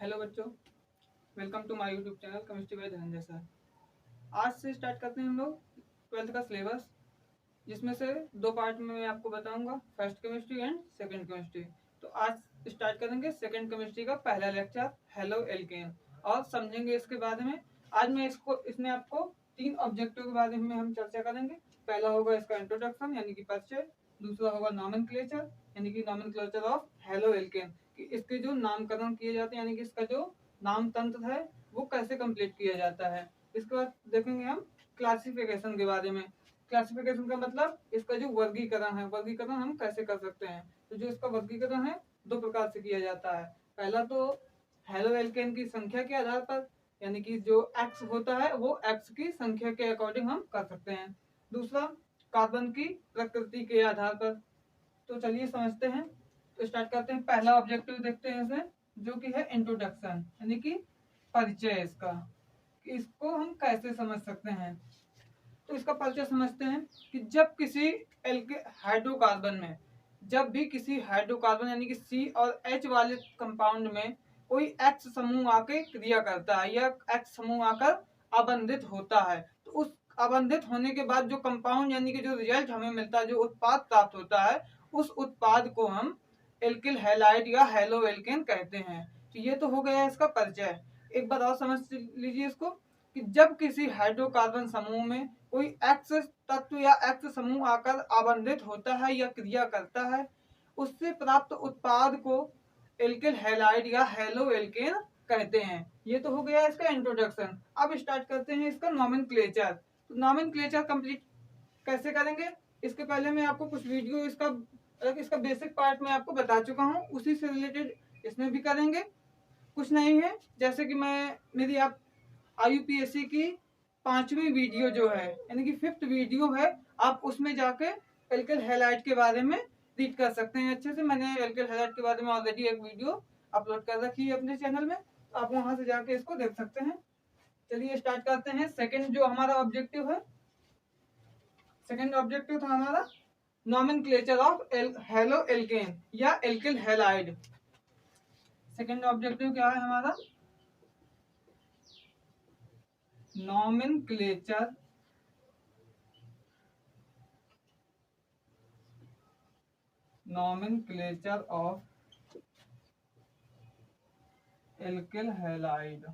Hello बच्चों, welcome to my YouTube channel chemistry by Dhananjay sir. आज से स्टार्ट करते हैं हम लोग ट्वेल्थ का सिलेबस, जिसमें से दो पार्ट में मैं आपको बताऊंगा, first chemistry and second chemistry. तो आज स्टार्ट करेंगे सेकंड केमिस्ट्री का पहला लेक्चर हेलो एल्केन और समझेंगे इसके बारे में। आज मैं इसमें आपको तीन ऑब्जेक्टिव के बारे में हम चर्चा करेंगे। पहला होगा इसका इंट्रोडक्शन यानी कि परिचय, दूसरा होगा नॉमेनक्लेचर यानी कि नॉमेनक्लेचर ऑफ हेलो एल्केन, कि इसके जो नामकरण किए जाते हैं यानी कि इसका जो नाम तंत्र है वो कैसे कंप्लीट किया जाता है। इसके बाद देखेंगे हम क्लासिफिकेशन के बारे में। क्लासिफिकेशन का मतलब इसका जो वर्गीकरण है, वर्गीकरण हम कैसे कर सकते हैं। तो जो इसका वर्गीकरण है दो प्रकार से किया जाता है। पहला तो हेलो एल्केन की संख्या के आधार पर, यानी कि जो एक्स होता है वो एक्स की संख्या के अकॉर्डिंग हम कर सकते हैं। दूसरा कार्बन की प्रकृति के आधार पर। तो चलिए समझते हैं। तो स्टार्ट करते हैं। पहला ऑब्जेक्टिव देखते हैं इसमें, जो कि है इंट्रोडक्शन यानी कि परिचय इसका, कि इसको हम कैसे समझ सकते हैं। तो इसका परिचय समझते हैं कि जब किसी हाइड्रोकार्बन में, जब भी किसी हाइड्रोकार्बन यानी कि सी और एच वाले कंपाउंड में कोई एक्स समूह आके क्रिया करता है या एक्स समूह आकर आबंधित होता है, तो उस आबंधित होने के बाद जो कंपाउंड यानी कि जो रिजल्ट हमें मिलता है, जो उत्पाद प्राप्त होता है, उस उत्पाद को हम एल्किल हैलाइड या हेलो एल्केन कहते हैं। तो ये तो हो गया इसका परिचय। एक बार और समझ लीजिए इसको, कि जब किसी हाइड्रोकार्बन समूह में कोई एक्स तत्व या एक्स समूह आकर आबंधित होता है या क्रिया करता है, उससे प्राप्त उत्पाद को एल्किल हैलाइड या हेलो एल्केन कहते हैं। ये तो हो गया इसका इंट्रोडक्शन। अब स्टार्ट करते हैं इसका नॉमेनक्लेचर। तो नॉमेनक्लेचर कंप्लीट कैसे करेंगे, इसके पहले मैं आपको कुछ वीडियो इसका बेसिक पार्ट में आपको बता चुका हूँ, उसी से रिलेटेड इसमें भी करेंगे। कुछ नहीं है, जैसे कि मेरी आप IUPAC की 5वीं वीडियो जो है यानी कि 5th वीडियो है, आप उसमें जाके एल्किल हैलाइड के बारे में रीड कर सकते हैं अच्छे से। मैंने एल्किल हैलाइड के बारे में ऑलरेडी एक वीडियो अपलोड कर रखी है अपने चैनल में, तो आप वहां से जाके इसको देख सकते हैं। चलिए स्टार्ट करते हैं। सेकंड जो हमारा ऑब्जेक्टिव है, सेकंड ऑब्जेक्टिव था हमारा नॉमेनक्लेचर ऑफ हेलो एल्केन या एल्किल हैलाइड। सेकंड ऑब्जेक्टिव क्या है हमारा, नॉमेनक्लेचर ऑफ एल्किल हैलाइड।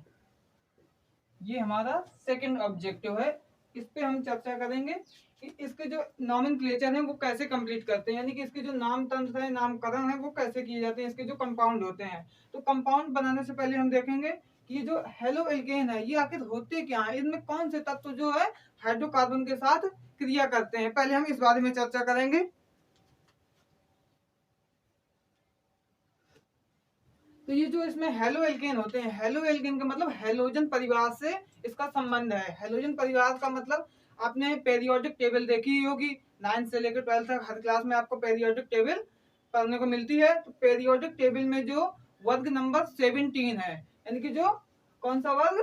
ये हमारा सेकंड ऑब्जेक्टिव है। इस पे हम चर्चा करेंगे कि इसके जो नॉमेनक्लेचर है वो कैसे कंप्लीट करते हैं, यानी कि इसके जो नाम तंत्र है, नामकरण है, वो कैसे किए जाते हैं, इसके जो कंपाउंड होते हैं। तो कंपाउंड बनाने से पहले हम देखेंगे कि ये जो हेलो एल्केन है ये आखिर होते क्या है, इनमें कौन से तत्व जो है हाइड्रोकार्बन के साथ क्रिया करते हैं, पहले हम इस बारे में चर्चा करेंगे। तो ये जो इसमें हेलो एल्केन होते हैं, हेलो एल्केन का मतलब हेलोजन परिवार से इसका संबंध है। हेलोजन परिवार का मतलब आपने पेरियोडिक टेबल देखी ही होगी, 9th से लेकर 12th तक हर क्लास में आपको पेरियोडिक टेबल पढ़ने को मिलती है। तो पेरियोडिक टेबल में जो वर्ग नंबर 17 है, यानी कि जो कौन सा वर्ग,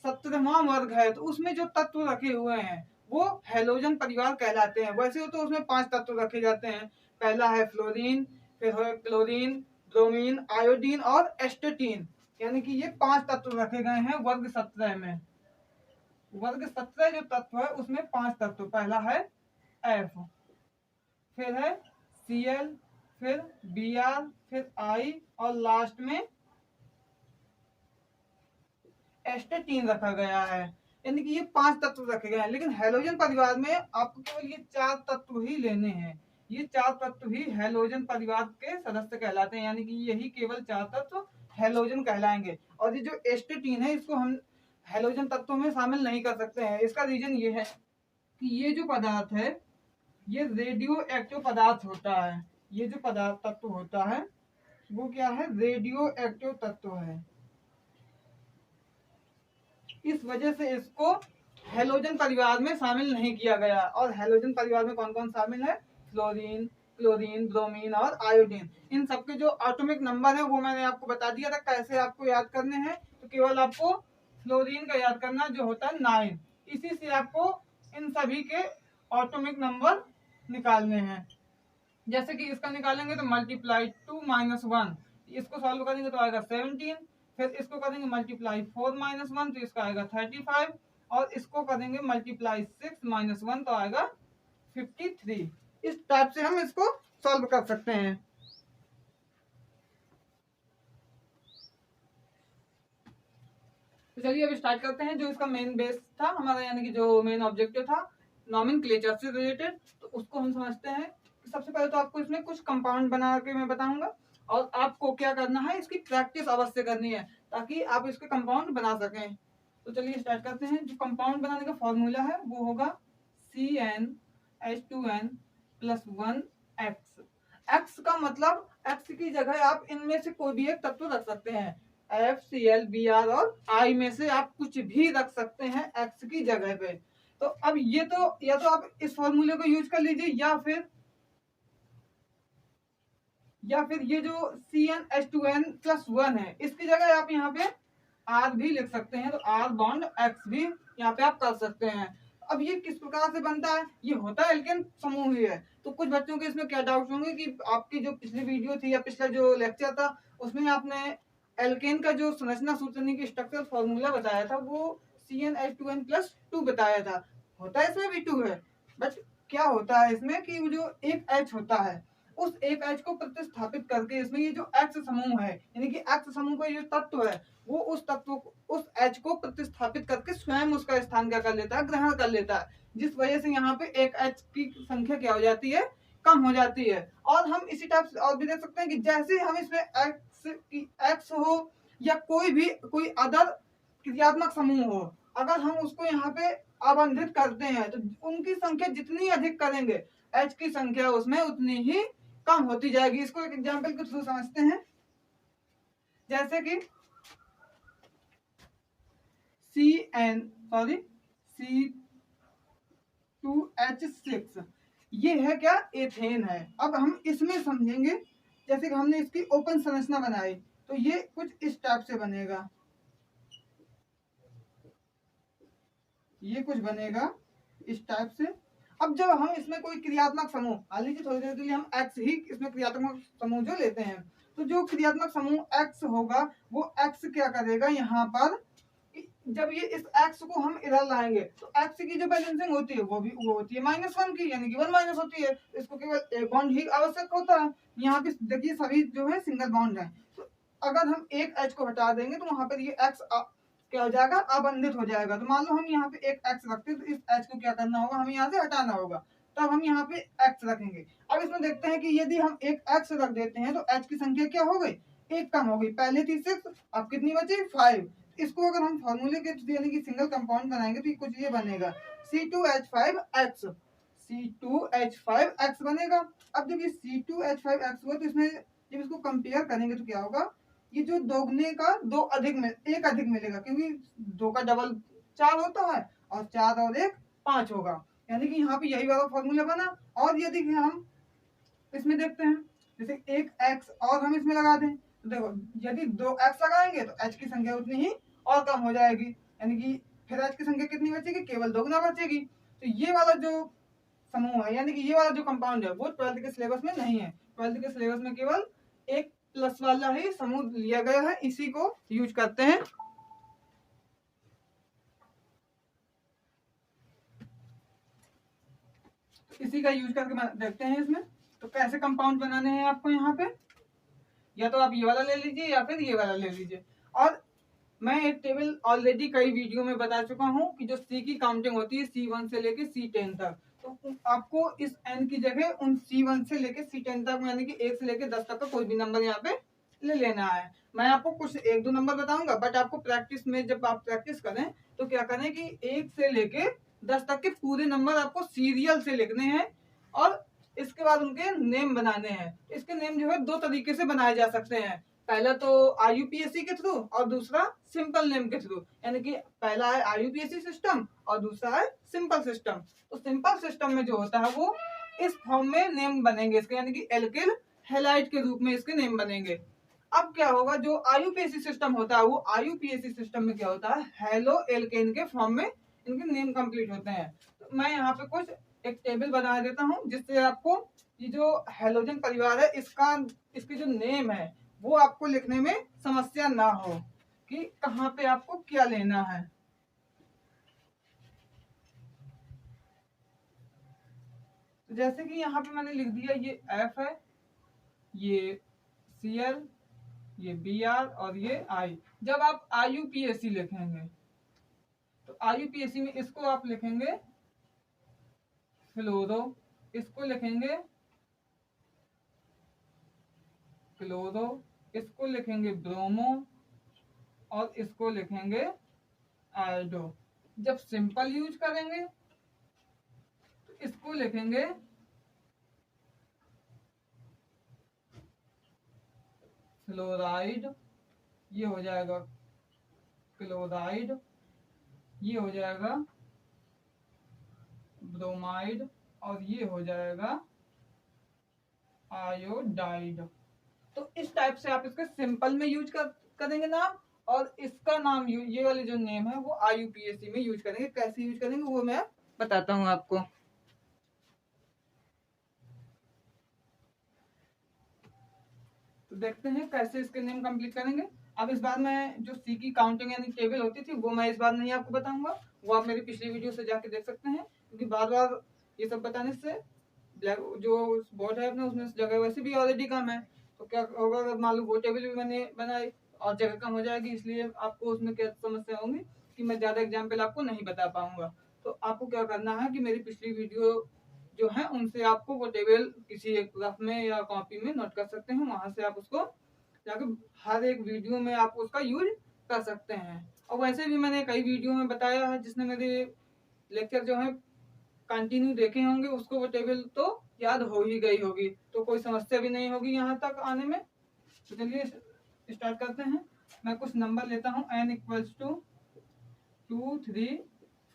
17वां वर्ग है, तो उसमें जो तत्व रखे हुए हैं वो हेलोजन परिवार कहलाते हैं। वैसे तो उसमें 5 तत्व रखे जाते हैं। पहला है फ्लोरीन, फिर है क्लोरीन, ब्रोमीन, आयोडीन और एस्टेटीन, यानी कि ये 5 तत्व रखे गए हैं वर्ग 17 में। वर्ग 17 जो तत्व है उसमें 5 तत्व, पहला है F, फिर है Cl, फिर Br, फिर I और लास्ट में एस्टेटीन रखा गया है। यानी कि ये 5 तत्व रखे गए हैं, लेकिन हेलोजन परिवार में आपको केवल ये 4 तत्व ही लेने हैं। ये 4 तत्व ही हेलोजन परिवार के सदस्य कहलाते हैं, यानी कि यही केवल 4 तत्व हेलोजन कहलाएंगे। और ये जो एस्टेटीन है इसको हम हेलोजन तत्वों में शामिल नहीं कर सकते हैं। इसका रीजन ये है कि ये जो पदार्थ है ये रेडियो एक्टिव पदार्थ होता है। ये जो पदार्थ तत्व होता है वो क्या है, रेडियो एक्टिव तत्व है। इस वजह से इसको हेलोजन परिवार में शामिल नहीं किया गया। और हेलोजन परिवार में कौन कौन शामिल है, फ्लोरीन, क्लोरीन, ब्रोमीन और आयोडीन। इन सबके जो एटॉमिक नंबर है वो मैंने आपको बता दिया था कैसे आपको याद करने हैं। तो केवल आपको फ्लोरीन का याद करना जो होता है 9, इसी से आपको इन सभी के एटॉमिक नंबर निकालने हैं। जैसे कि इसका निकालेंगे तो मल्टीप्लाई 2 - 1, इसको सॉल्व करेंगे तो आएगा 17, फिर इसको करेंगे मल्टीप्लाई 4 माइनस 1 तो इसका आएगा 35, और इसको करेंगे मल्टीप्लाई 6 माइनस 1 तो आएगा 53। इस टाइप से हम इसको सॉल्व कर सकते हैं। तो चलिए अब स्टार्ट करते हैं। जो इसका मेन बेस था हमारा, यानी कि जो मेन ऑब्जेक्टिव था नॉमेनक्लेचर से रिलेटेड, तो उसको हम समझते हैं। सबसे पहले तो आपको इसमें कुछ कंपाउंड बना के मैं बताऊंगा, और आपको क्या करना है, इसकी प्रैक्टिस अवश्य करनी है ताकि आप इसके कंपाउंड बना सकें। तो चलिए स्टार्ट करते हैं। जो कंपाउंड बनाने का फॉर्मूला है वो होगा CnH2n + 1x। x का मतलब x की जगह आप इनमें से कोई भी एक तत्व रख सकते हैं। FCl, Br और I में से आप कुछ भी रख सकते हैं x की जगह पे। तो अब ये तो या तो आप इस फॉर्मूले को यूज कर लीजिए, या फिर ये जो CnH2n + 1 है इसकी जगह आप यहाँ पे R भी लिख सकते हैं। तो R बॉन्ड X भी यहाँ पे आप कर सकते हैं। अब ये किस प्रकार से बनता है, ये होता है एल्केन समूह ही है। तो कुछ बच्चों के इसमें क्या डाउट होंगे कि आपकी जो पिछली वीडियो थी या पिछला जो लेक्चर था उसमें आपने एल्केन का जो संरचना सूत्र यानी कि स्ट्रक्चर फॉर्मूला बताया था वो CnH2n + 2 बताया था। होता है इसमें भी 2 है, बट क्या होता है इसमें कि जो एक H होता है उस एक H को प्रतिस्थापित करके इसमें ये जो X समूह है यानी कि X समूह का ये तत्व है वो उस तत्व को, उस H को प्रतिस्थापित करके स्वयं उसका स्थान क्या कर लेता है, ग्रहण कर लेता है, जिस वजह से यहाँ पे एक H की संख्या क्या हो जाती है, कम हो जाती है। और हम इसी टाइप से और भी देख सकते हैं कि जैसे हम इसमें X हो या कोई अदर क्रियात्मक समूह हो, अगर हम उसको यहाँ पे आवंटित करते हैं तो उनकी संख्या जितनी अधिक करेंगे H की संख्या उसमें उतनी ही कम होती जाएगी। इसको एक एग्जाम्पल के थ्रू समझते हैं। जैसे कि C2H6 ये है क्या, एथेन है। अब हम इसमें समझेंगे, जैसे कि हमने इसकी ओपन संरचना बनाई तो ये कुछ इस टाइप से बनेगा, ये कुछ बनेगा इस टाइप से। अब जब हम इसमें कोई क्रियात्मक समूह, मान लीजिए थोड़ी देर के लिए हम X ही इसमें क्रियात्मक समूह जो लेते हैं, तो जो क्रियात्मक समूह X होगा वो X क्या करेगा, यहाँ पर जब ये इस X को हम इधर लाएंगे तो X की जो बैलेंसिंग होती है वो होती है -1 की, यानी कि 1- होती है। इसको केवल एक बॉन्ड ही आवश्यक होता है। यहाँ पे देखिए सभी जो है सिंगल बॉन्ड है, तो अगर हम एक H को हटा देंगे तो वहां पर ये X क्या हो जाएगा, अबंधित हो जाएगा। तो मान लो हम यहाँ पे एक X रखते हैं तो इस H को क्या करना होगा, हमें यहाँ से हटाना होगा, तब हम यहाँ पे X रखेंगे। अब इसमें देखते हैं कि यदि हम एक X रख देते हैं तो H की संख्या क्या हो गई, एक कम हो गई। पहले थी 6, अब कितनी बची, 5। इसको अगर हम फॉर्मूले के यानी कि सिंगल कंपाउंड बनाएंगे तो कुछ ये बनेगा C2H5X, C2H5X बनेगा। अब जब ये C2H5X हुआ तो इसमें जब इसको कंपेयर करेंगे तो क्या होगा, ये जो दोगुने का एक अधिक मिलेगा, क्योंकि 2 का डबल 4 होता है और 4 और 1 5 होगा, यानी कि यहाँ पे यही वाला फॉर्मूला बना। और यदि हम इसमें देखते हैं, जैसे एक X और हम इसमें लगा दें तो देखो यदि 2X लगाएंगे तो H की संख्या उतनी ही और कम हो जाएगी, यानी कि फिर H की संख्या कितनी बचेगी, केवल दोगुना बचेगी। तो ये वाला जो समूह है यानी कि ये वाला जो कंपाउंड है वो 12th के सिलेबस में नहीं है। 12th के सिलेबस में केवल एक प्लस वाला ही समूह लिया गया है, इसी को यूज करते हैं। इसी का यूज करके देखते हैं इसमें तो कैसे कंपाउंड बनाने हैं आपको। यहाँ पे या तो आप ये वाला ले लीजिए या फिर ये वाला ले लीजिए। और मैं एक टेबल ऑलरेडी कई वीडियो में बता चुका हूँ कि जो C की काउंटिंग होती है C1 से लेके C10 तक, तो आपको इस N की जगह उन C1 से लेके C10 तक यानी कि 1 से लेके 10 तक का कोई भी नंबर यहाँ पे ले लेना है। मैं आपको कुछ 1-2 नंबर बताऊंगा, बट आपको प्रैक्टिस में जब आप प्रैक्टिस करें तो क्या करें कि 1 से लेके 10 तक के पूरे नंबर आपको सीरियल से लिखने हैं और इसके बाद उनके नेम बनाने हैं। इसके नेम जो है 2 तरीके से बनाए जा सकते हैं, पहला तो IUPAC के थ्रू और दूसरा सिंपल नेम के थ्रू, यानी कि पहला है IUPAC सिस्टम और दूसरा है सिंपल सिस्टम। तो सिंपल सिस्टम में जो होता है वो इस फॉर्म में नेम बनेंगे इसके, यानी कि एल्किल हैलाइड के रूप में इसके नेम बनेंगे। अब क्या होगा, जो IUPAC सिस्टम होता है वो IUPAC सिस्टम में क्या होता है, हेलो एल्केन के फॉर्म में इनके नेम कंप्लीट होते हैं। तो मैं यहाँ पे कुछ एक टेबल बना देता हूँ जिससे आपको ये जो हेलोजन परिवार है इसके जो नेम है वो आपको लिखने में समस्या ना हो। कि कहाँ पे आपको क्या लेना है। तो जैसे कि यहाँ पे मैंने लिख दिया ये F है, ये Cl, ये Br और ये I। जब आप IUPAC लिखेंगे तो IUPAC में इसको आप लिखेंगे फ्लोरो, इसको लिखेंगे क्लोरो, इसको लिखेंगे ब्रोमो और इसको लिखेंगे आयोडो। जब सिंपल यूज करेंगे तो इसको लिखेंगे फ्लोराइड, ये हो जाएगा क्लोराइड, ये हो जाएगा ब्रोमाइड और ये हो जाएगा आयोडाइड। तो इस टाइप से आप इसके सिंपल में यूज करेंगे नाम, और इसका नाम ये वाले जो नेम है वो IUPAC में यूज करेंगे। कैसे यूज करेंगे वो मैं बताता हूँ आपको। तो देखते हैं कैसे इसके नेम कंप्लीट करेंगे। अब इस बार मैं जो सी की काउंटिंग यानी टेबल होती थी वो मैं इस बार नहीं आपको बताऊंगा, वो आप मेरी पिछली वीडियो से जाके देख सकते हैं, क्योंकि बार बार ये सब बताने से जो बोर्ड है अपना उसमें जगह वैसे भी ऑलरेडी कम है, तो क्या होगा अगर मान लो वो टेबल भी मैंने बनाई और जगह कम हो जाएगी, इसलिए आपको उसमें क्या समस्या होंगी कि मैं ज़्यादा एग्जाम्पल आपको नहीं बता पाऊंगा। तो आपको क्या करना है कि मेरी पिछली वीडियो जो है उनसे आपको वो टेबल किसी एक रफ में या कॉपी में नोट कर सकते हैं, वहां से आप उसको जाकर हर एक वीडियो में आप उसका यूज कर सकते हैं। और वैसे भी मैंने कई वीडियो में बताया है, जिसने मेरे लेक्चर जो है कंटिन्यू देखे होंगे उसको वो टेबल तो याद हो ही गई होगी, तो कोई समस्या भी नहीं होगी यहाँ तक आने में। तो चलिए स्टार्ट करते हैं। मैं कुछ नंबर लेता हूँ n = 2, 3,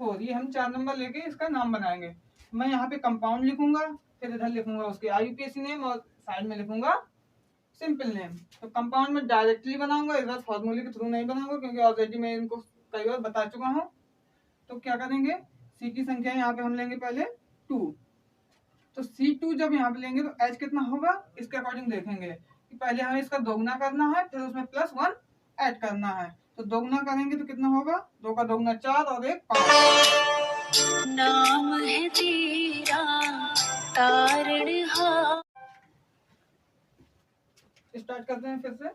4, ये हम 4 नंबर लेके इसका नाम बनाएंगे। मैं यहाँ पे कंपाउंड लिखूंगा, फिर इधर लिखूंगा उसके IUPAC नेम और साइड में लिखूंगा सिंपल नेम। तो कंपाउंड में डायरेक्टली बनाऊंगा, इस बार फॉर्मूले के थ्रू नहीं बनाऊंगा क्योंकि ऑलरेडी मैं इनको कई बार बता चुका हूँ। तो क्या करेंगे, सी की संख्या यहाँ पे हम लेंगे पहले 2। तो C2 जब यहाँ पे लेंगे तो H कितना होगा इसके अकॉर्डिंग देखेंगे कि पहले हमें इसका दोगुना करना है, फिर उसमें +1 ऐड करना है। तो दोगुना करेंगे तो कितना होगा, 2 का दोगुना 4 और 1 5। नाम है तेरा तारणहार। स्टार्ट करते हैं फिर से।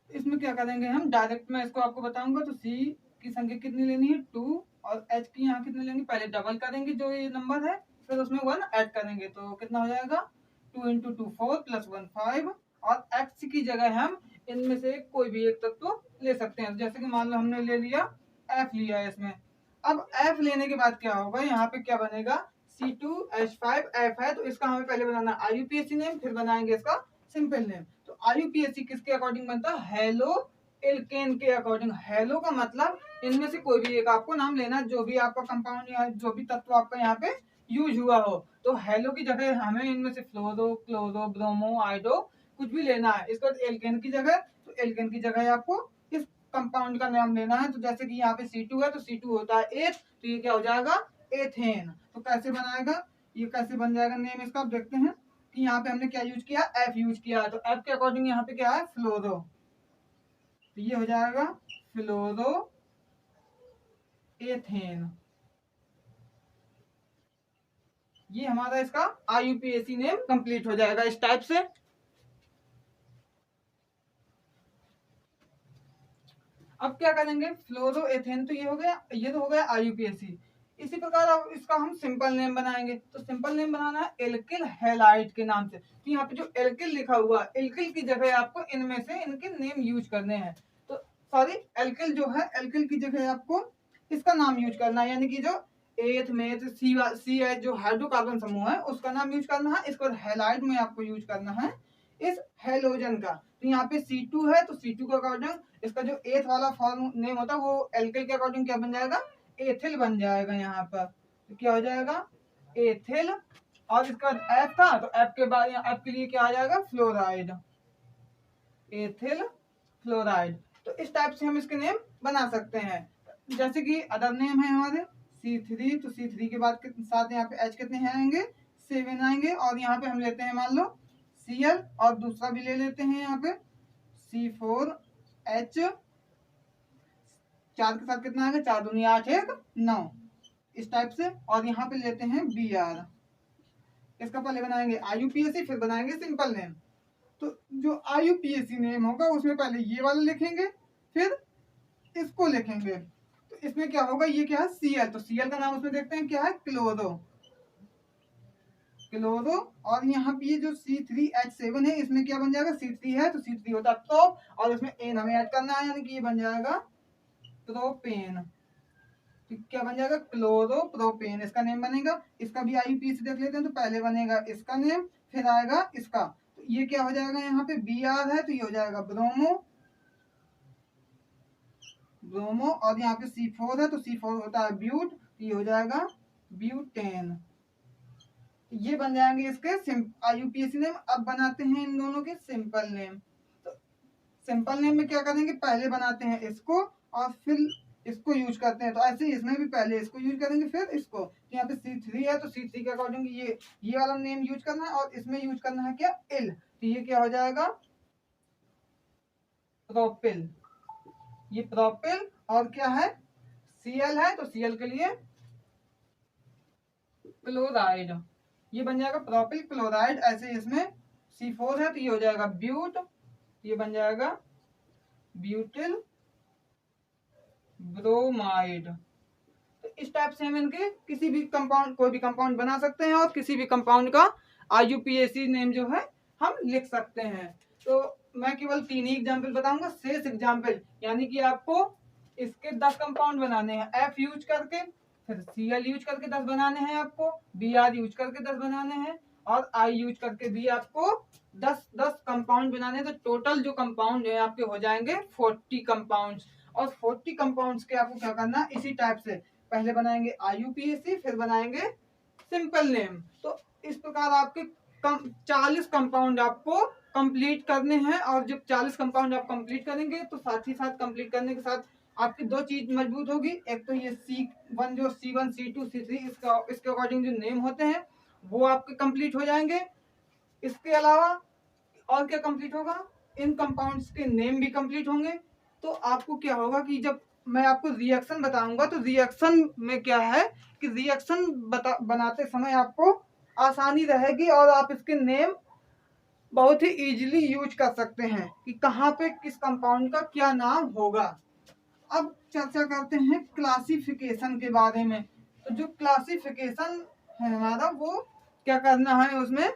इसमें क्या करेंगे हम डायरेक्ट, मैं इसको आपको बताऊंगा। तो C की संख्या कितनी लेनी है 2, और H की यहाँ कितनी लेंगे, पहले डबल करेंगे जो ये नंबर है, फिर उसमें 1 ऐड करेंगे। तो कितना हो जाएगा 2 × 2 4 + 1 5। और X की जगह हम इनमें से कोई भी एक तत्व ले सकते हैं, जैसे कि मान लो हमने ले लिया F लिया है इसमें। अब F लेने के बाद क्या होगा, यहाँ पे क्या बनेगा C2H5F है, तो इसका हमें पहले बनाना IUPAC नेम, फिर बनाएंगे इसका सिंपल नेम। तो IUPAC किसके अकॉर्डिंग बनता है, हेलो एल्केन के अकॉर्डिंग। हेलो का मतलब इनमें से कोई भी एक आपको नाम लेना, जो भी आपका कंपाउंड या जो भी तत्व आपका यहाँ पे यूज हुआ हो। तो हेलो की जगह हमें इनमें से फ्लोरो, क्लोरो, ब्रोमो, आयोडो कुछ भी लेना है। इसके बाद एल्केन की जगह, तो एल्केन की जगह आपको इस कंपाउंड का नाम लेना है। तो जैसे कि यहाँ पे C2 है तो C2 होता है एथ, तो ये क्या हो जाएगा एथेन। तो कैसे बनाएगा, ये कैसे बन जाएगा नेम इसका, आप देखते हैं कि यहाँ पे हमने क्या यूज किया, F यूज किया। तो F के अकॉर्डिंग यहाँ पे क्या है फ्लोरो, तो ये हो जाएगा फ्लोरो एथेन। ये हमारा इसका IUPAC नेम कंप्लीट हो जाएगा इस टाइप से। अब क्या करेंगे, फ्लोरो एथेन तो ये हो गया, ये तो हो गया IUPAC। इसी प्रकार अब इसका हम सिंपल नेम बनाएंगे। तो सिंपल नेम बनाना है एल्किल हैलाइड के नाम से। तो यहाँ पे जो एल्किल लिखा हुआ है, एल्किल की जगह आपको इनमें से इनके नेम यूज करने हैं। तो सॉरी, एल्किल जो है, एल्किल की जगह आपको इसका नाम यूज करना है, यानी कि जो एथ में सी है जो हाइड्रोकार्बन समूह है उसका नाम यूज करना है। इसको हैलाइड में आपको यूज करना है इस हेलोजन का। तो यहाँ पे C2 है तो C2 के अकॉर्डिंग इसका जो एथ वाला फॉर्म नेम होता है वो एल्किल के अकॉर्डिंग क्या बन जाएगा, एथिल बन जाएगा यहाँ पर। तो क्या हो जाएगा एथिल। और इसका F था तो F के बाद यहाँ F के लिए क्या आ जाएगा फ्लोराइड, एथिल फ्लोराइड। तो इस टाइप से हम इसके नेम बना सकते हैं। जैसे कि अदर नेम है हमारे C3, तो C3 के बाद साथ यहाँ पे H कितने हैं आएंगे 7 आएंगे। और यहाँ पे हम लेते हैं मान लो Cl, और दूसरा भी ले लेते हैं यहाँ पे C4 H 4 के साथ कितना आएगा, 4 दूनी 8 1 9 इस टाइप से। और यहाँ पे लेते हैं BR, इसका पहले बनाएंगे IUPAC फिर बनाएंगे सिंपल नेम। तो जो IUPAC नेम होगा उसमें पहले ये वाला लिखेंगे फिर इसको लिखेंगे। तो इसमें क्या होगा, ये क्या है Cl, तो Cl का नाम उसमें देखते हैं क्या है, क्लोरो। और यहाँ पे ये जो C3H7 है इसमें क्या बन जाएगा, C3 है तो C3 होता है प्रोप, और इसमें एन हमें ऐड करना है यानी कि ये बन जाएगा प्रोपेन। क्या बन जाएगा, क्लोरोप्रोपेन इसका नेम बनेगा। इसका भी IUPAC देख लेते हैं। तो पहले बनेगा इसका नेम फिर आएगा इसका। तो ये क्या हो जाएगा, यहाँ पे BR है तो ये हो जाएगा ब्रोमो, और यहाँ पे C4 है तो C4 होता है ब्यूट, तो ये हो जाएगा ब्यूटेन। ये बन जाएंगे इसके IUPAC नेम। अब बनाते हैं इन दोनों के सिंपल नेम। तो सिंपल नेम में क्या करेंगे, पहले बनाते हैं इसको और फिर इसको यूज करते हैं। तो ऐसे ही इसमें भी पहले इसको यूज करेंगे फिर इसको। तो यहाँ पे C3 है तो C3 के अकॉर्डिंग ये वाला नेम यूज करना है, और इसमें यूज करना है क्या, इल। तो ये क्या हो जाएगा, प्रोपिल। ये प्रोपिल, और क्या है Cl है तो Cl के लिए क्लोराइड, ये बन जाएगा प्रोपिल क्लोराइड। ऐसे इसमें C4 है तो ये हो जाएगा ब्यूट, ये बन जाएगा ब्यूटिल ब्रोमाइड। तो इस टाइप से हम इनके किसी भी कंपाउंड, कोई भी कंपाउंड बना सकते हैं और किसी भी कंपाउंड का IUPAC नेम जो है हम लिख सकते हैं। तो मैं केवल 3 ही एग्जाम्पल बताऊंगा, शेष एग्जाम्पल यानी कि आपको इसके 10 कंपाउंड बनाने हैं। F यूज करके, फिर Cl यूज करके 10 बनाने हैं आपको, Br यूज करके 10 बनाने हैं, और I यूज करके भी आपको 10 कंपाउंड बनाने हैं। तो टोटल जो कंपाउंड है आपके हो जाएंगे 40 कंपाउंड्स। और 40 कंपाउंड्स के आपको क्या करना, इसी टाइप से पहले बनाएंगे IUPAC फिर बनाएंगे सिंपल नेम। तो इस प्रकार आपके 40 कंपाउंड आपको कंप्लीट करने हैं। और जब 40 कंपाउंड आप कंप्लीट करेंगे तो साथ ही साथ कंप्लीट करने के साथ आपकी 2 चीज मजबूत होगी। एक तो ये C1 जो C1 C2 C3 इसके अकॉर्डिंग जो नेम होते हैं वो आपके कंप्लीट हो जाएंगे। इसके अलावा और क्या कंप्लीट होगा, इन कंपाउंड्स के नेम भी कंप्लीट होंगे। तो आपको क्या होगा कि जब मैं आपको रिएक्शन बताऊंगा तो रिएक्शन में क्या है कि रिएक्शन बनाते समय आपको आसानी रहेगी, और आप इसके नेम बहुत ही इजीली यूज कर सकते हैं कि कहाँ पे किस कंपाउंड का क्या नाम होगा। अब चर्चा करते हैं क्लासिफिकेशन के बारे में। तो जो क्लासिफिकेशन है हमारा, वो क्या करना है उसमें,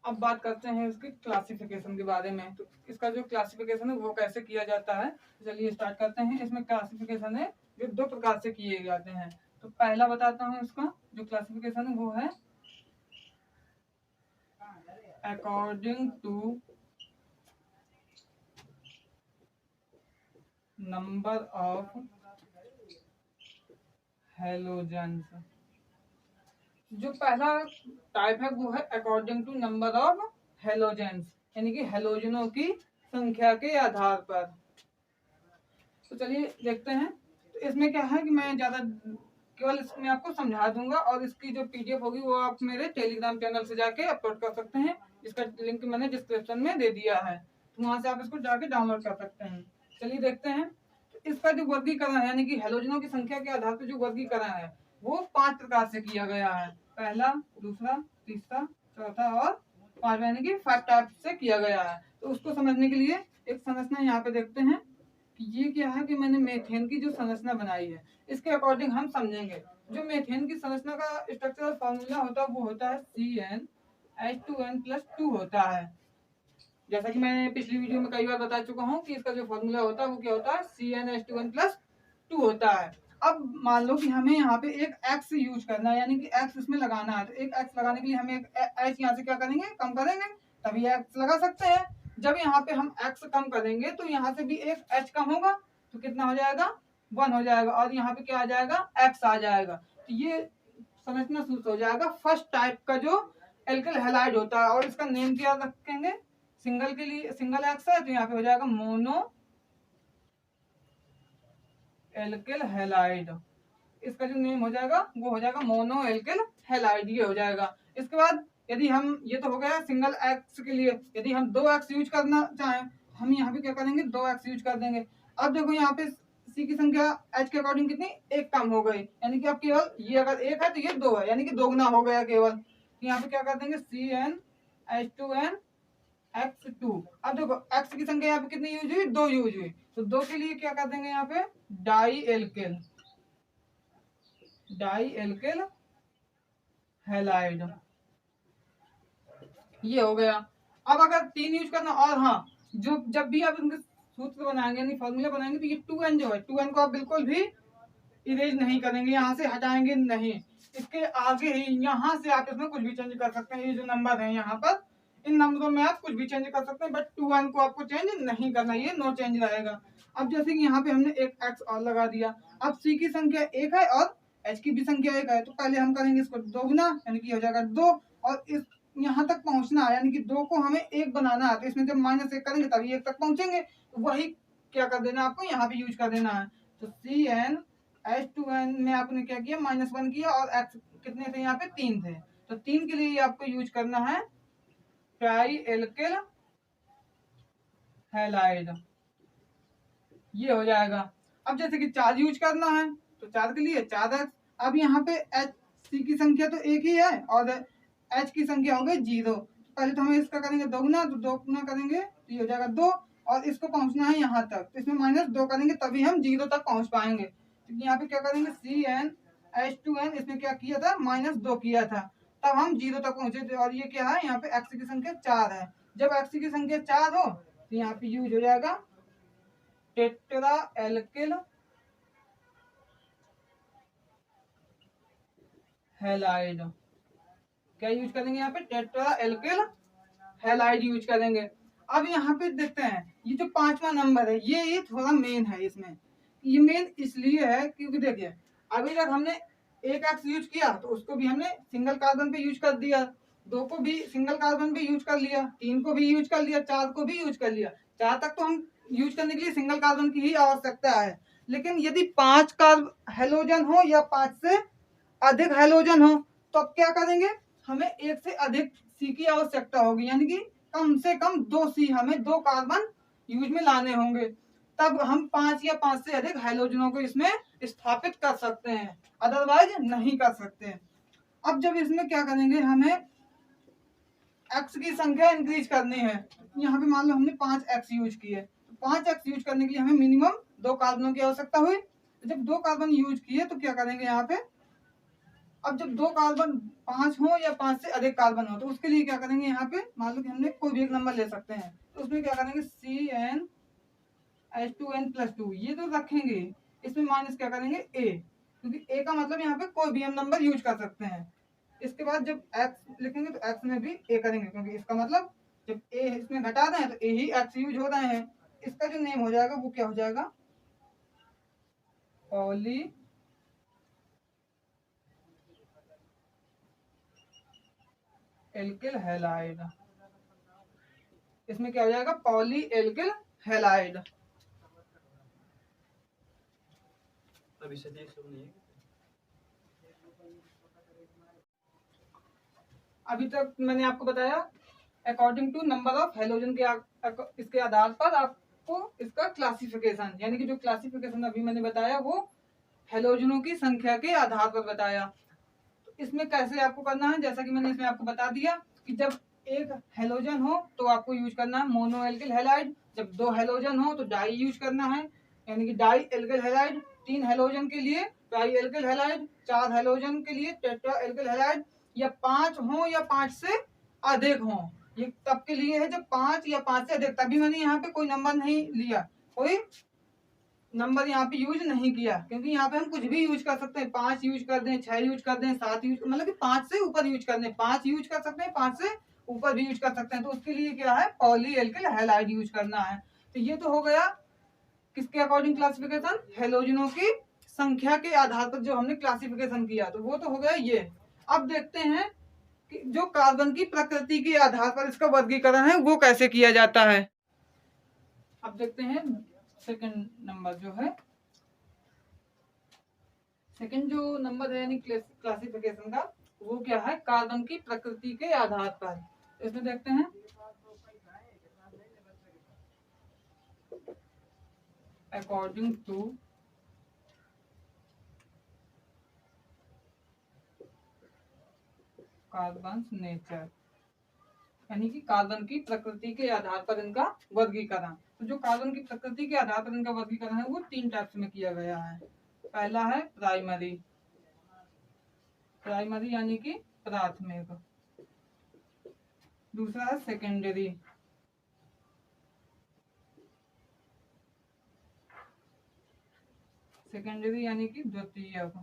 अब बात करते हैं इसकी क्लासिफिकेशन के बारे में। तो इसका जो क्लासिफिकेशन है वो कैसे किया जाता है, चलिए स्टार्ट करते हैं। इसमें क्लासिफिकेशन है जो 2 प्रकार से किए जाते हैं। तो पहला बताता हूँ इसका जो क्लासिफिकेशन है वो है according to number of halogens. जो पहला टाइप है वो है according to number of halogens, यानी कि हेलोजनों की संख्या के आधार पर। तो चलिए देखते हैं। तो इसमें क्या है कि मैं ज़्यादा केवल इसमें आपको समझा दूंगा, और इसकी जो PDF होगी वो आप मेरे टेलीग्राम चैनल से जाके अपलोड कर सकते हैं, जिसका लिंक मैंने डिस्क्रिप्शन में दे दिया है। तो वहाँ से आप इसको जाके डाउनलोड कर सकते हैं। चलिए देखते हैं। तो इसका जो वर्गीकरण है यानी कि हेलोजनों की संख्या के आधार पर जो वर्गीकरण है वो 5 प्रकार से किया गया है। पहला, दूसरा, तीसरा, चौथा और 5वां, यानी कि 5 टाइप से किया गया है। तो उसको समझने के लिए एक संरचना यहाँ पे देखते हैं कि ये क्या है कि मैंने मेथेन की जो संरचना बनाई है इसके अकॉर्डिंग हम समझेंगे। जो मेथेन की संरचना का स्ट्रक्चरल फॉर्मूला होता है वो होता है CnH2n+2 होता है। जैसा कि मैंने पिछली वीडियो में कई बार बता चुका हूँ कि इसका जो फॉर्मूला होता है वो क्या होता है, CnH2n+2 होता है। अब मान लो कि हमें यहाँ पे एक X यूज करना है, यानी कि X इसमें लगाना है। तो एक X लगाने के लिए हमें एक H यहाँ से क्या करेंगे, कम करेंगे, तभी X लगा सकते हैं। जब यहाँ पे हम X कम करेंगे तो यहाँ से भी एक H कम होगा, तो कितना हो जाएगा, 1 हो जाएगा, और यहाँ पे क्या आ जाएगा, X आ जाएगा। तो ये समझना शुरू हो जाएगा फर्स्ट टाइप का जो एल्किल हैलाइड होता है। और इसका नेम क्या रखेंगे, सिंगल के लिए सिंगल X है तो यहाँ पे हो जाएगा मोनो एल्किल हैलाइड। इसका जो नेम हो जाएगा वो हो जाएगा मोनो एल्किल हैलाइड, ये हो जाएगा। इसके बाद यदि हम, ये तो हो गया सिंगल एक्स के लिए, यदि हम 2x यूज करना चाहें, हम यहाँ पे क्या करेंगे 2x यूज कर देंगे। अब देखो यहाँ पे सी की संख्या एच के अकॉर्डिंग कितनी, एक कम हो गई, यानी कि अब केवल ये अगर एक है तो ये 2 है, यानी कि दोगुना हो गया केवल। यहाँ पे क्या कर देंगे CnH2n X2। अब देखो x की संख्या यहाँ पे कितनी यूज हुई, 2 यूज हुई, तो 2 के लिए क्या कर देंगे यहाँ पे डाई एल्किल हैलाइड, ये हो गया। अब अगर 3 यूज करना, और हाँ, जो जब भी आप इनके सूत्र बनाएंगे यानी फॉर्मूला बनाएंगे, तो ये 2n जो है 2n को आप बिल्कुल भी इरेज नहीं करेंगे, यहाँ से हटाएंगे नहीं, इसके आगे ही यहाँ से आप इसमें कुछ भी चेंज कर सकते हैं। ये जो नंबर है यहाँ पर, इन नंबरों में आप कुछ भी चेंज कर सकते हैं, बट 2n को आपको चेंज नहीं करना, ये नो चेंज रहेगा। अब जैसे कि यहाँ पे हमने एक x और लगा दिया, अब c की संख्या 1 है और h की भी संख्या 1 है, तो पहले हम करेंगे इसको दोगुना, यानी कि हो जाएगा 2, और इस यहाँ तक पहुंचना है, यानी कि 2 को हमें 1 बनाना है, तो इसमें जब -1 करेंगे तभी 1 तक पहुंचेंगे, तो वही क्या कर देना आपको यहाँ पे यूज कर देना है। तो CnH2n में आपने क्या किया, -1 किया, और x कितने थे यहाँ पे 3 थे, तो 3 के लिए आपको यूज करना है ट्राई एल्किल हैलाइड, ये हो जाएगा। अब जैसे कि 4 यूज करना है, तो 4 के लिए 4x। अब यहाँ पे C की संख्या तो 1 ही है और H की संख्या हो गई 0, पहले तो हमें इसका करेंगे दोगुना, तो दोगुना करेंगे तो ये हो जाएगा 2, और इसको पहुंचना है यहाँ तक, तो इसमें -2 करेंगे तभी हम 0 तक पहुंच पाएंगे। तो यहाँ पे क्या करेंगे CnH2n, इसमें क्या किया था, -2 किया था, तब हम 0 तक पहुंचे थे, और ये क्या है, यहाँ पे x की संख्या 4 है। जब x की संख्या 4 हो तो यहाँ पे यूज हो जाएगा टेट्रा एल्किल हैलाइड, क्या यूज करेंगे यहाँ पे, टेट्रा एल्किल हैलाइड यूज करेंगे। अब यहाँ पे देखते हैं, ये जो 5वां नंबर है ये थोड़ा मेन है, इसमें ये मेन इसलिए है क्योंकि देखिए अभी तक हमने एक एक्स यूज किया तो उसको भी हमने सिंगल कार्बन पे यूज कर दिया, 2 को भी सिंगल कार्बन पे यूज कर लिया, 3 को भी यूज कर लिया, 4 को भी यूज कर लिया, 4 तक तो हम यूज करने के लिए सिंगल कार्बन की ही आवश्यकता है। लेकिन यदि 5 कार्ब हेलोजन हो या 5 से अधिक हेलोजन हो तो अब क्या करेंगे, हमें 1 से अधिक सी की आवश्यकता होगी, यानी कि कम से कम 2 सी, हमें 2 कार्बन यूज में लाने होंगे, तब हम 5 या 5 से अधिक हाइड्रोजनों को इसमें स्थापित कर सकते हैं, अदरवाइज नहीं कर सकते। अब जब इसमें क्या करेंगे, हमें x की संख्या इंक्रीज करनी है, यहाँ पे मान लो हमने 5x यूज किए, तो 5x यूज करने के लिए हमें मिनिमम 2 कार्बनों की आवश्यकता हुई, तो जब 2 कार्बन यूज किए तो क्या करेंगे यहाँ पे, अब जब 2 कार्बन 5 हो या 5 से अधिक कार्बन हो तो उसके लिए क्या करेंगे, यहाँ पे मान लो कि हमने कोई भी एक नंबर ले सकते हैं, तो उसमें क्या करेंगे CnH2n+2 ये तो रखेंगे, इसमें माइनस क्या करेंगे a, क्योंकि a का मतलब यहाँ पे कोई भी हम नंबर यूज कर सकते हैं। इसके बाद जब x लिखेंगे तो x में भी a करेंगे, क्योंकि इसका मतलब जब a इसमें घटा रहे हैं तो a ही x यूज हो रहे हैं। इसका जो नेम हो जाएगा वो क्या हो जाएगा, पॉली एल्किल हैलाइड, इसमें क्या हो जाएगा, पॉली एल्किल हैलाइड। अभी तक मैंने आपको बताया according to number of halogen के इसके आधार पर आपको इसका क्लासिफिकेशन, यानी कि जो क्लासिफिकेशन अभी मैंने बताया वो हेलोजनों की संख्या के आधार पर बताया। तो इसमें कैसे आपको करना है, जैसा कि मैंने इसमें आपको बता दिया कि जब एक हेलोजन हो तो आपको यूज करना है मोनो एल्किल हैलाइड, जब 2 हेलोजन हो तो डाई यूज करना है, यानी कि डाई एल्किल हैलाइड, 3 हेलोजन के लिए ट्राई एल्किल हैलाइड, 4 हेलोजन के लिए टेट्रा एल्किल हैलाइड, या 5 हो या 5 से अधिक हो, ये तब के लिए है जब 5 या 5 से अधिक, तभी मैंने यहाँ पे कोई नंबर नहीं लिया, कोई नंबर यहाँ पे यूज नहीं किया, क्योंकि यहाँ पे हम कुछ भी यूज कर सकते हैं, 5 यूज कर दें, 6 यूज कर दें, 7 यूज, मतलब कि 5 से ऊपर यूज कर दें, 5 यूज कर सकते हैं, 5 से ऊपर भी यूज कर सकते हैं, तो उसके लिए क्या है, पॉली एल्किल हैलाइड यूज करना है। तो ये तो हो गया किसके अकॉर्डिंग क्लासिफिकेशन, हेलोजनों की संख्या के आधार पर जो हमने क्लासिफिकेशन किया, तो वो तो हो गया ये। अब देखते हैं कि जो कार्बन की प्रकृति के आधार पर इसका वर्गीकरण है वो कैसे किया जाता है। अब देखते हैं सेकंड नंबर जो है, सेकंड जो नंबर है यानी क्लासिफिकेशन का, वो क्या है, कार्बन की प्रकृति के आधार पर। इसमें देखते हैं अकॉर्डिंग टू कार्बन नेचर, यानी कि कार्बन की प्रकृति के आधार पर इनका वर्गीकरण। तो जो कार्बन की प्रकृति के आधार पर इनका वर्गीकरण है वो 3 टाइप्स में किया गया है। पहला है प्राइमरी, प्राइमरी यानी कि प्राथमिक। दूसरा है सेकेंडरी, सेकेंडरी यानी कि द्वितीयक।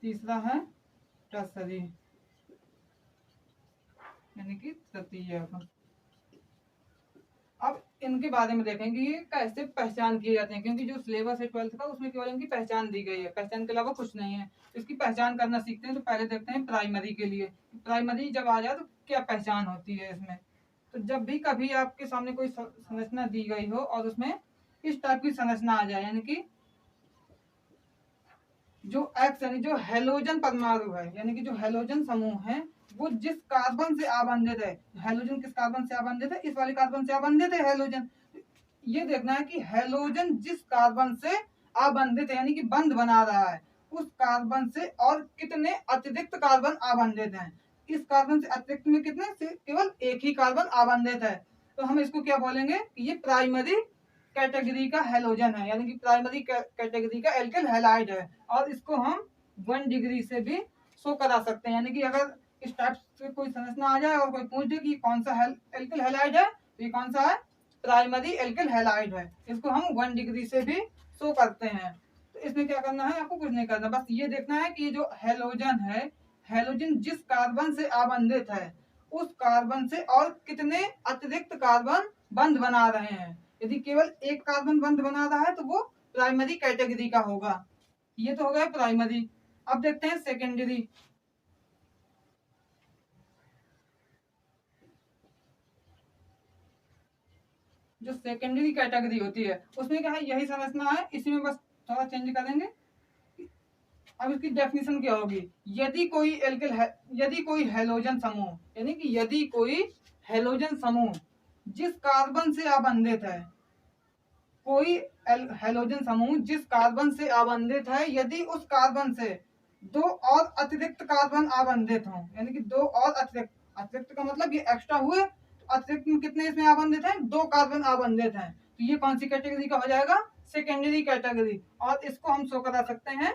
तीसरा है टर्सरी यानी कि तृतीयक। अब इनके बारे में देखेंगे ये कैसे पहचान किए जाते हैं, क्योंकि जो सिलेबस है 12th का उसमें केवल इनकी पहचान दी गई है, पहचान के अलावा कुछ नहीं है। इसकी पहचान करना सीखते हैं। तो पहले देखते हैं प्राइमरी के लिए, प्राइमरी जब आ जाए तो क्या पहचान होती है इसमें। तो जब भी कभी आपके सामने कोई संरचना दी गई हो और उसमें इस टाइप की संरचना आ जाए, यानी कि जो एक्स यानी जो हेलोजन परमाणु है, यानी कि जो हेलोजन समूह है वो जिस कार्बन से आबंधित है, हेलोजन किस कार्बन से आबंधित है, इस वाले कार्बन से आबंधित है हेलोजन। ये देखना है कि हेलोजन जिस कार्बन से आबंधित है यानी कि बंध बना रहा है, उस कार्बन से और कितने अतिरिक्त कार्बन आबंधित हैं। इस कार्बन से अतिरिक्त में कितने से, केवल एक ही कार्बन आबंधित है। तो हम इसको क्या बोलेंगे कि ये प्राइमरी कैटेगरी का हेलोजन है, यानी कि प्राइमरी कैटेगरी का एल्किल हैलाइड है। और इसको हम 1 डिग्री से भी शो करा सकते हैं, यानी कि अगर इस टाइप से कोई संरचना आ जाए और कोई पूछ दे कि कौन सा एल्किल हैलाइड है, तो ये कौन सा है, प्राइमरी एल्किल हैलाइड है। इसको हम 1 डिग्री से भी शो करते हैं। तो इसमें क्या करना है, आपको कुछ नहीं करना, बस ये देखना है कि ये जो हेलोजन है, हेलोजन जिस कार्बन से आबंधित है उस कार्बन से और कितने अतिरिक्त कार्बन बंध बना रहे हैं। यदि केवल एक कार्बन बंध बना रहा है तो वो प्राइमरी कैटेगरी का होगा। ये तो हो गया प्राइमरी। अब देखते हैं सेकेंडरी। जो सेकेंडरी कैटेगरी होती है उसमें क्या है, यही संरचना है, इसी में बस थोड़ा चेंज करेंगे। अब इसकी डेफिनेशन क्या होगी, यदि कोई एल्किल है, यदि कोई हेलोजन समूह, यानी कि यदि कोई हेलोजन समूह जिस कार्बन से आबंधित है, कोई हेलोजन समूह जिस कार्बन से आबंधित है, यदि उस कार्बन से 2 और अतिरिक्त कार्बन आबंधित हों, यानी कि 2 और अतिरिक्त, अतिरिक्त का मतलब ये एक्स्ट्रा हुए, अतिरिक्त में कितने इसमें आबंधित हैं, 2 कार्बन आबंधित हैं। तो ये कौन सी कैटेगरी का हो जाएगा, सेकेंडरी कैटेगरी। और इसको हम शो करा सकते हैं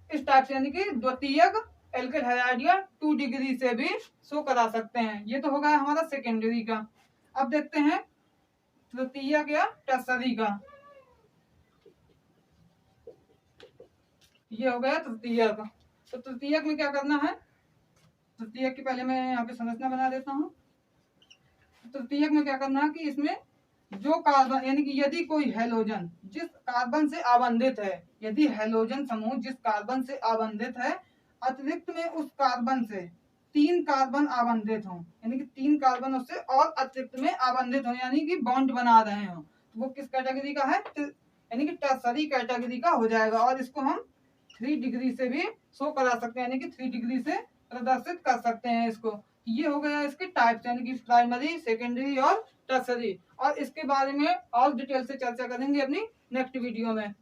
इस टाइप से, यानी कि द्वितीयक एल्किल हैलाइड या 2 डिग्री से भी शो करा सकते हैं। ये तो हो गया हमारा सेकेंडरी का। अब देखते हैं तृतीयक या टर्सरी का। ये हो गया तृतीयक। तो तृतीयक में क्या करना है, तृतीयक की पहले मैं यहाँ पे संरचना बना देता हूँ। तृतीयक में क्या करना है कि इसमें जो कार्बन, यानी कि यदि कोई हेलोजन जिस कार्बन से आबंधित है, यदि हेलोजन समूह जिस कार्बन से आबंधित है, अतिरिक्त में उस कार्बन से 3 कार्बन आबंधित हों, यानी कि 3 कार्बन उससे और अतिरिक्त में आबंधित हो, यानी कि बॉन्ड बना रहे हो, तो वो किस कैटेगरी का है, यानी कि टर्सरी कैटेगरी का हो जाएगा। और इसको हम 3 डिग्री से भी शो करा सकते हैं, यानी कि 3 डिग्री से प्रदर्शित कर सकते हैं इसको। ये हो गया इसके टाइप्स, यानी कि प्राइमरी, सेकेंडरी और टर्सरी। और इसके बारे में और डिटेल से चर्चा करेंगे अपनी नेक्स्ट वीडियो में।